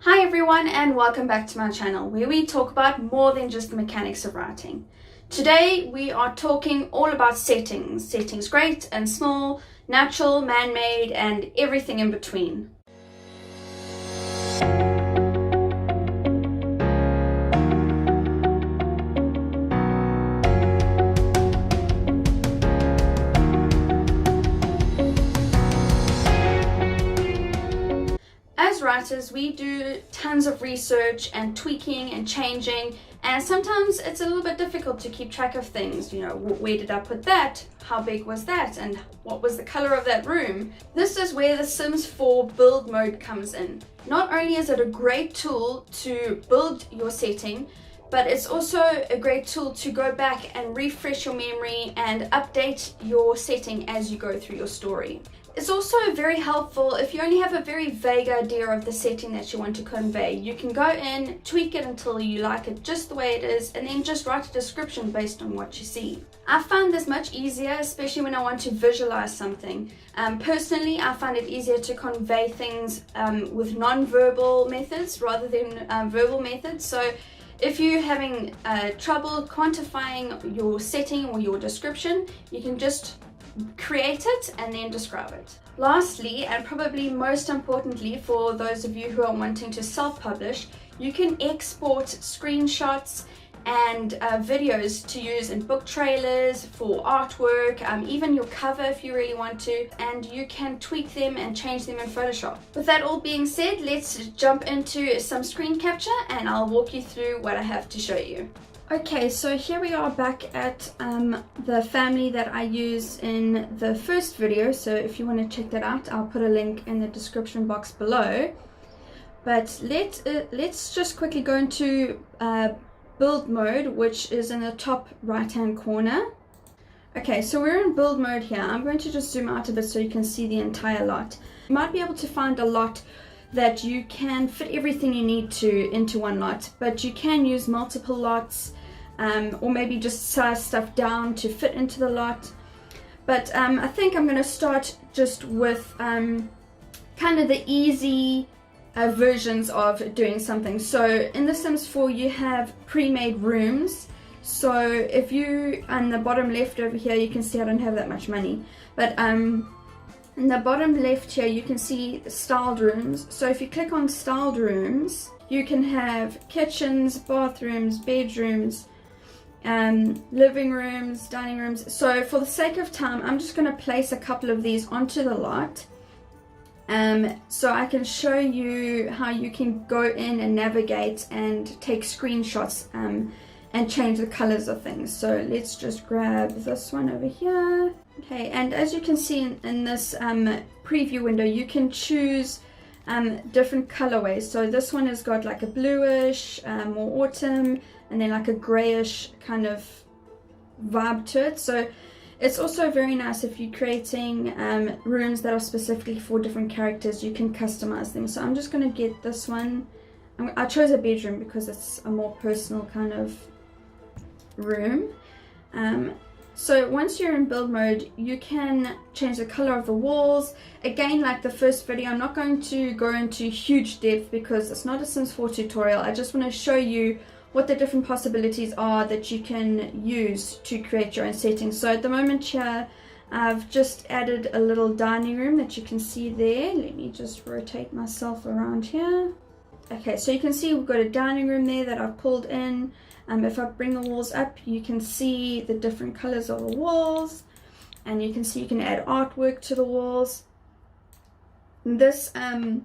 Hi everyone and welcome back to my channel where we talk about more than just the mechanics of writing. Today we are talking all about settings. Settings great and small, natural, man-made and everything in between. As writers, we do tons of research and tweaking and changing, and sometimes it's a little bit difficult to keep track of things. You know, where did I put that? How big was that? And what was the color of that room? This is where the Sims 4 build mode comes in. Not only is it a great tool to build your setting, but it's also a great tool to go back and refresh your memory and update your setting as you go through your story. It's also very helpful if you only have a very vague idea of the setting that you want to convey. You can go in, tweak it until you like it just the way it is, and then just write a description based on what you see. I find this much easier, especially when I want to visualize something. Personally, I find it easier to convey things with non-verbal methods rather than verbal methods. So if you're having trouble quantifying your setting or your description, you can just create it and then describe it. Lastly, and probably most importantly for those of you who are wanting to self-publish, you can export screenshots and videos to use in book trailers, for artwork, even your cover if you really want to, and you can tweak them and change them in Photoshop. With that all being said, let's jump into some screen capture and I'll walk you through what I have to show you. Okay, so here we are back at the family that I used in the first video, so if you want to check that out, I'll put a link in the description box below. But let's just quickly go into build mode, which is in the top right hand corner. Okay, so we're in build mode here. I'm going to just zoom out a bit so you can see the entire lot. You might be able to find a lot that you can fit everything you need to into one lot, but you can use multiple lots, or maybe just size stuff down to fit into the lot. But I think I'm going to start just with kind of the easy versions of doing something. So in The Sims 4 you have pre-made rooms. So if you, on the bottom left over here, you can see I don't have that much money, but in the bottom left here you can see styled rooms. So if you click on styled rooms, you can have kitchens, bathrooms, bedrooms, living rooms, dining rooms. So for the sake of time, I'm just going to place a couple of these onto the lot, so I can show you how you can go in and navigate and take screenshots and change the colors of things. So let's just grab this one over here. Okay, and as you can see in this preview window, you can choose different colorways. So this one has got like a bluish, more autumn, and then like a grayish kind of vibe to it. So it's also very nice if you're creating rooms that are specifically for different characters. You can customize them. So I'm just going to get this one. I chose a bedroom because it's a more personal kind of room. So once you're in build mode, you can change the color of the walls. Again, like the first video, I'm not going to go into huge depth because it's not a Sims 4 tutorial. I just want to show you what the different possibilities are that you can use to create your own settings. So at the moment here, I've just added a little dining room that you can see there. Let me just rotate myself around here. Okay, so you can see we've got a dining room there that I've pulled in. If I bring the walls up, you can see the different colors of the walls, and you can see you can add artwork to the walls. This a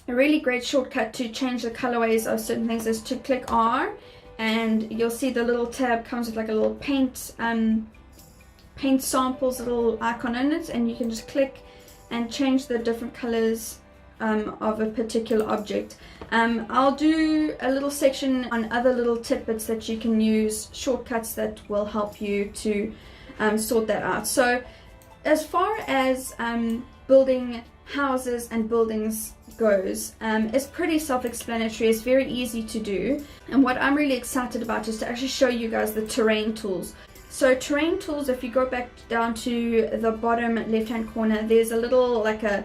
really great shortcut to change the colorways of certain things is to click R, and you'll see the little tab comes with like a little paint samples, little icon in it, and you can just click and change the different colors of a particular object. I'll do a little section on other little tidbits that you can use, shortcuts that will help you to sort that out. So as far as building houses and buildings goes, it's pretty self-explanatory. It's very easy to do, and what I'm really excited about is to actually show you guys the terrain tools. So terrain tools, if you go back down to the bottom left hand corner, there's a little like a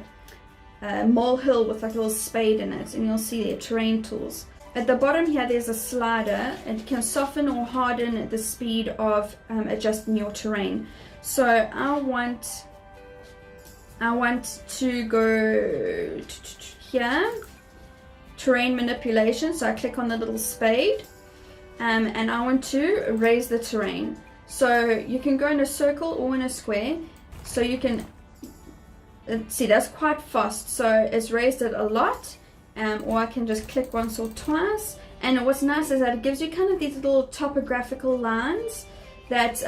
molehill with like a little spade in it, and you'll see there terrain tools. At the bottom here there's a slider. It can soften or harden at the speed of adjusting your terrain. So I want to go here, terrain manipulation, so I click on the little spade, and I want to raise the terrain. So you can go in a circle or in a square, so you can see that's quite fast, so it's raised it a lot. Or I can just click once or twice, and what's nice is that it gives you kind of these little topographical lines that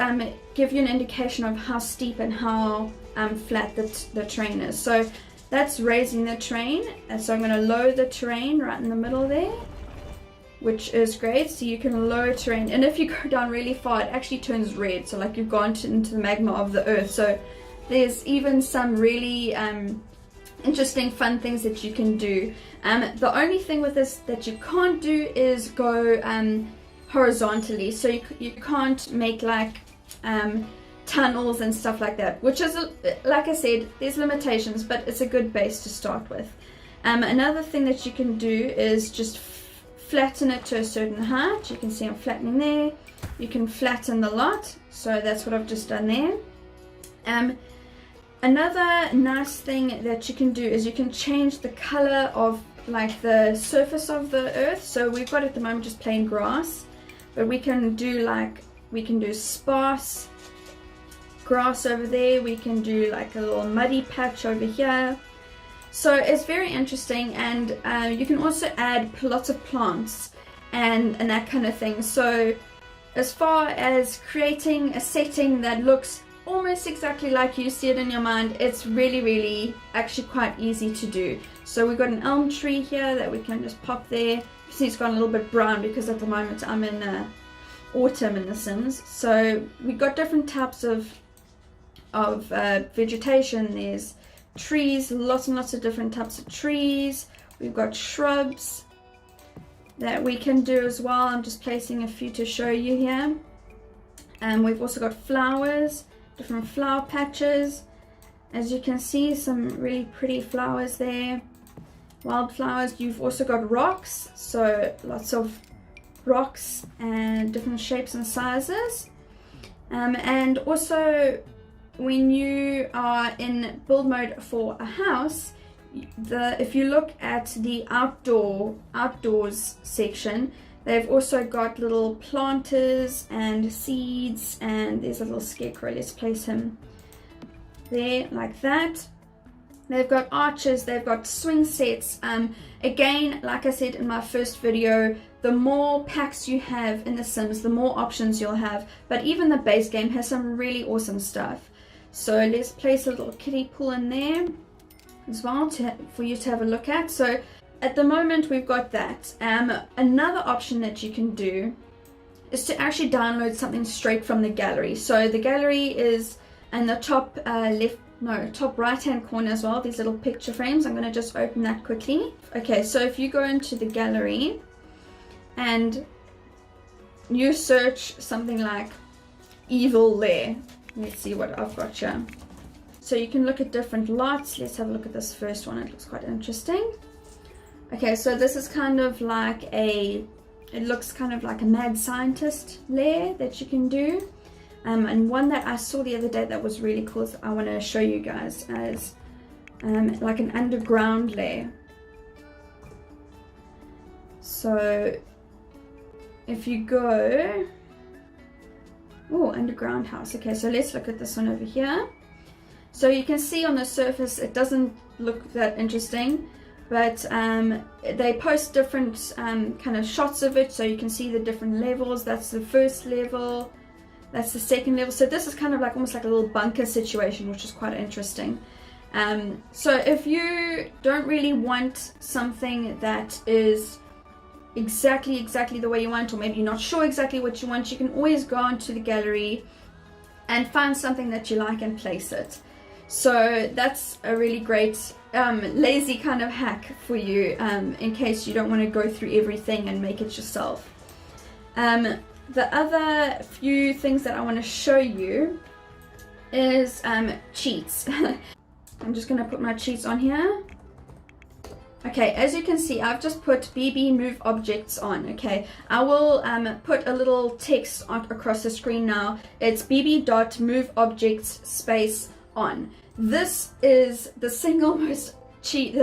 give you an indication of how steep and how flat the terrain is. So that's raising the terrain, and so I'm going to lower the terrain right in the middle there, which is great. So you can lower terrain, and if you go down really far it actually turns red, so like you've gone into the magma of the earth. So there's even some really interesting fun things that you can do. The only thing with this that you can't do is go horizontally, so you can't make like tunnels and stuff like that, which is, like I said, there's limitations, but it's a good base to start with. Another thing that you can do is just flatten it to a certain height. You can see I'm flattening there. You can flatten the lot, so that's what I've just done there. Another nice thing that you can do is you can change the color of like the surface of the earth. So we've got at the moment just plain grass, but we can do sparse grass over there. We can do like a little muddy patch over here. So it's very interesting, and you can also add lots of plants and that kind of thing. So as far as creating a setting that looks almost exactly like you see it in your mind, it's really actually quite easy to do. So we've got an elm tree here that we can just pop there. You see it's gone a little bit brown because at the moment I'm in autumn in The Sims. So we've got different types of vegetation. There's trees, lots and lots of different types of trees. We've got shrubs that we can do as well. I'm just placing a few to show you here. And we've also got flowers, different flower patches. As you can see, some really pretty flowers there, wildflowers. You've also got rocks, so lots of rocks and different shapes and sizes. And also when you are in build mode for a house, if you look at the outdoors section, they've also got little planters and seeds, and there's a little scarecrow. Let's place him there like that. They've got arches, they've got swing sets. Again, like I said in my first video, the more packs you have in The Sims, the more options you'll have. But even the base game has some really awesome stuff. So let's place a little kiddie pool in there as well for you to have a look at. So at the moment we've got that. Another option that you can do is to actually download something straight from the gallery. So the gallery is in the top top right hand corner as well, these little picture frames. I'm going to just open that quickly. Okay, so if you go into the gallery and you search something like evil lair, let's see what I've got here. So you can look at different lots. Let's have a look at this first one. It looks quite interesting. Okay, so this is kind of like it looks kind of like a mad scientist lair that you can do. And one that I saw the other day that was really cool, I want to show you guys as like an underground lair. So if you go, oh, underground house. Okay, so let's look at this one over here. So you can see on the surface it doesn't look that interesting, but they post different kind of shots of it, so you can see the different levels. That's the first level, that's the second level. So this is kind of like almost like a little bunker situation, which is quite interesting. So if you don't really want something that is exactly the way you want, or maybe you're not sure exactly what you want, you can always go onto the gallery and find something that you like and place it. So that's a really great lazy kind of hack for you, in case you don't want to go through everything and make it yourself. The other few things that I want to show you is cheats. I'm just going to put my cheats on here. Okay, as you can see, I've just put BB Move Objects on. Okay, I will put a little text across the screen now. It's bb.move objects space on. This is the single cheat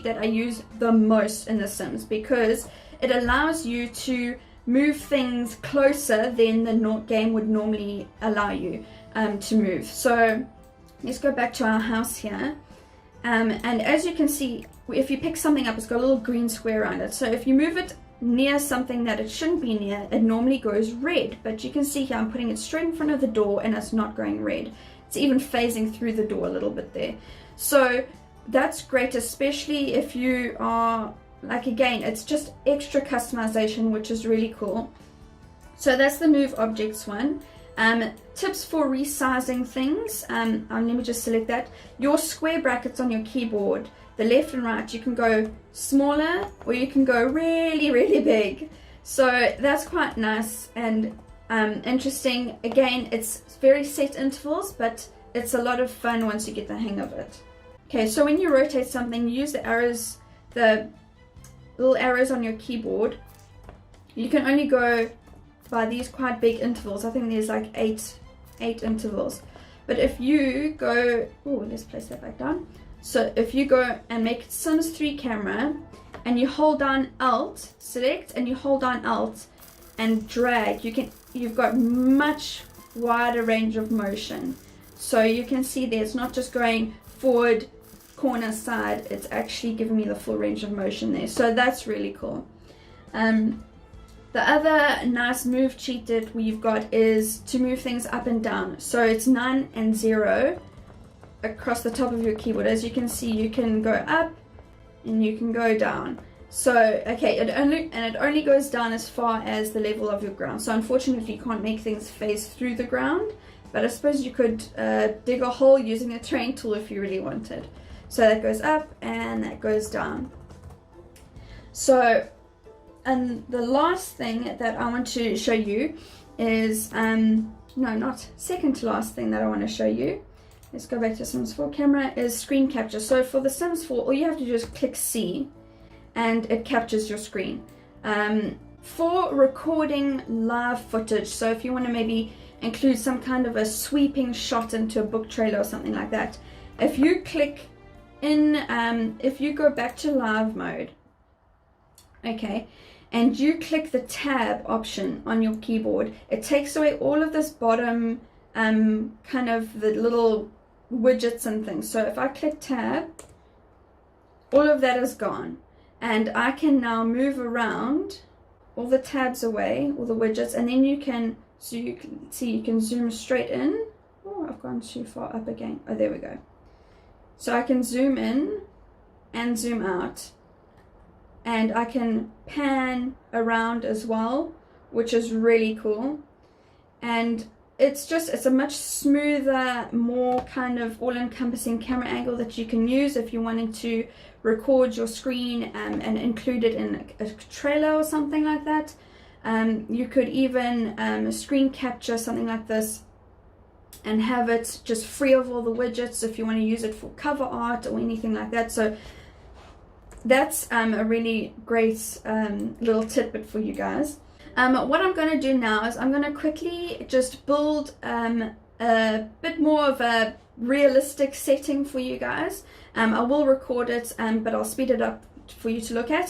that I use the most in The Sims, because it allows you to move things closer than the game would normally allow you to move. So let's go back to our house here. And as you can see, if you pick something up, it's got a little green square around it. So if you move it near something that it shouldn't be near, it normally goes red. But you can see here, I'm putting it straight in front of the door and it's not going red. It's even phasing through the door a little bit there. So that's great, especially if you are, like, again, it's just extra customization, which is really cool. So that's the Move Objects one. Tips for resizing things. Let me just select that. Your square brackets on your keyboard, the left and right, you can go smaller or you can go really, really big. So that's quite nice and interesting. Again, it's very set intervals, but it's a lot of fun once you get the hang of it. Okay, so when you rotate something, you use the arrows, the little arrows on your keyboard. You can only go by these quite big intervals. I think there's like eight intervals. But if you go, oh, let's place that back down. So if you go and make Sims 3 camera and you hold down Alt, select, and you hold down Alt and drag, you've got much wider range of motion. So you can see there, it's not just going forward, corner, side, it's actually giving me the full range of motion there. So that's really cool. The other nice move cheat that we've got is to move things up and down. So it's 9 and 0 across the top of your keyboard. As you can see, you can go up and you can go down. So, okay, it only goes down as far as the level of your ground. So unfortunately, you can't make things phase through the ground, but I suppose you could dig a hole using a terrain tool if you really wanted. So that goes up and that goes down. So, and the last thing that I want to show you is, no, not second to last thing that I want to show you. Let's go back to Sims 4 camera, is screen capture. So for the Sims 4, all you have to do is click C and it captures your screen. For recording live footage, so if you want to maybe include some kind of a sweeping shot into a book trailer or something like that, if you click in, if you go back to live mode, okay, and you click the tab option on your keyboard, it takes away all of this bottom kind of the little widgets and things. So if I click tab, all of that is gone, and I can now move around all the tabs away, all the widgets, and then you can, so you can see, you can zoom straight in. Oh, I've gone too far up again. Oh, there we go. So I can zoom in and zoom out, and I can pan around as well, which is really cool. And it's a much smoother, more kind of all-encompassing camera angle that you can use if you're wanting to record your screen and include it in a trailer or something like that. You could even screen capture something like this and have it just free of all the widgets if you want to use it for cover art or anything like that. So that's a really great little tidbit for you guys. What I'm going to do now is I'm going to quickly just build a bit more of a realistic setting for you guys. I will record it, but I'll speed it up for you to look at.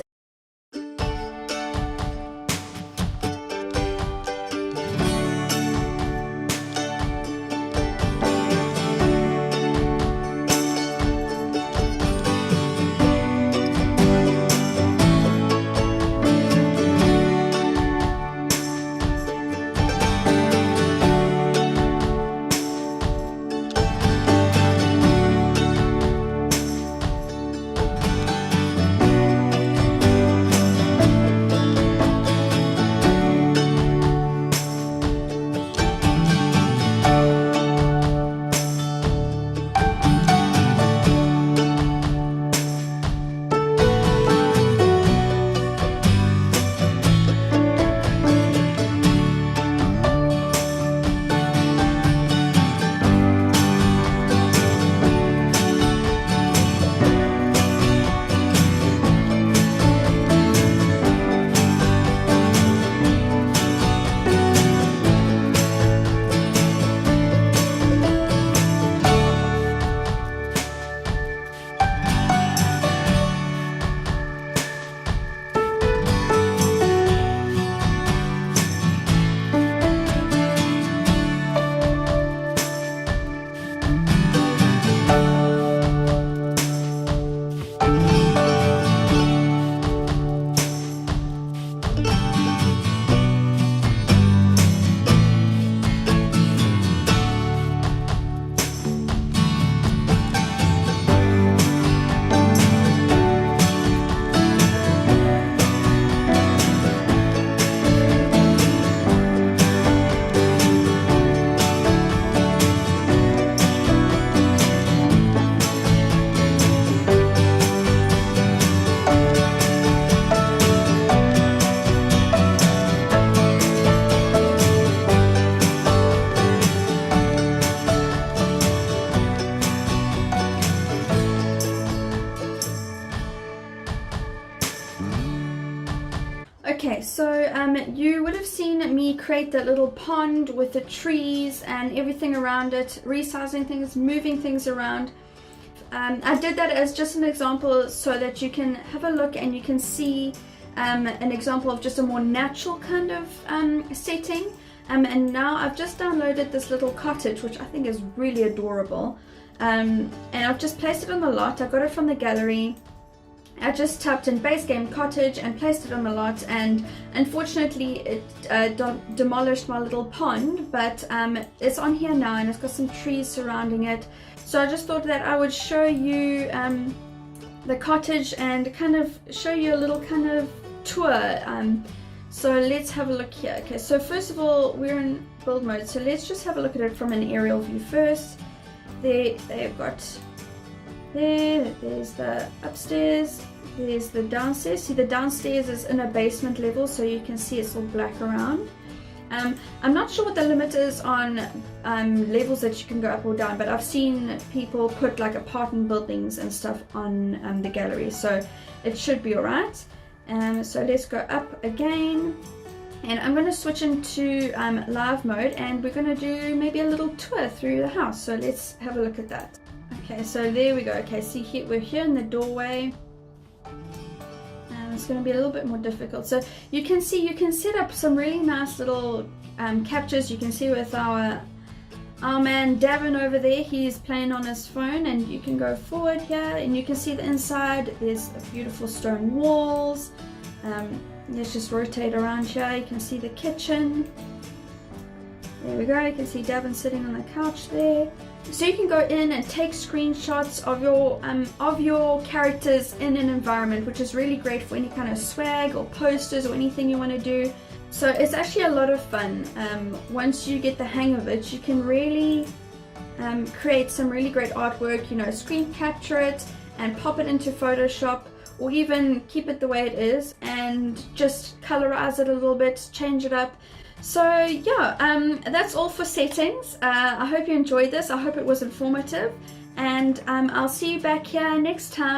Okay, so you would have seen me create that little pond with the trees and everything around it, resizing things, moving things around. I did that as just an example so that you can have a look and you can see an example of just a more natural kind of setting. And now I've just downloaded this little cottage, which I think is really adorable. And I've just placed it on the lot. I got it from the gallery. I just tapped in base game cottage and placed it on the lot, and unfortunately it demolished my little pond, but it's on here now and it's got some trees surrounding it. So I just thought that I would show you the cottage and kind of show you a little kind of tour. So let's have a look here. Okay, so first of all, we're in build mode, so let's just have a look at it from an aerial view first. There, they've got there's the upstairs, there's the downstairs. See, the downstairs is in a basement level, so you can see it's all black around. I'm not sure what the limit is on levels that you can go up or down, but I've seen people put like apartment buildings and stuff on the gallery, so it should be alright. So let's go up again, and I'm going to switch into live mode, and we're going to do maybe a little tour through the house. So let's have a look at that. Okay, so there we go. Okay, see here, we're here in the doorway. It's going to be a little bit more difficult. So you can see, you can set up some really nice little captures. You can see with our man Davin over there, he's playing on his phone, and you can go forward here and you can see the inside. There's beautiful stone walls. Let's just rotate around here. You can see the kitchen. There we go. You can see Davin sitting on the couch there. So you can go in and take screenshots of your characters in an environment, which is really great for any kind of swag or posters or anything you want to do. So it's actually a lot of fun. Once you get the hang of it, you can really create some really great artwork, you know, screen capture it and pop it into Photoshop, or even keep it the way it is and just colorize it a little bit, change it up. So yeah, that's all for settings. I hope you enjoyed this. I hope it was informative, and I'll see you back here next time.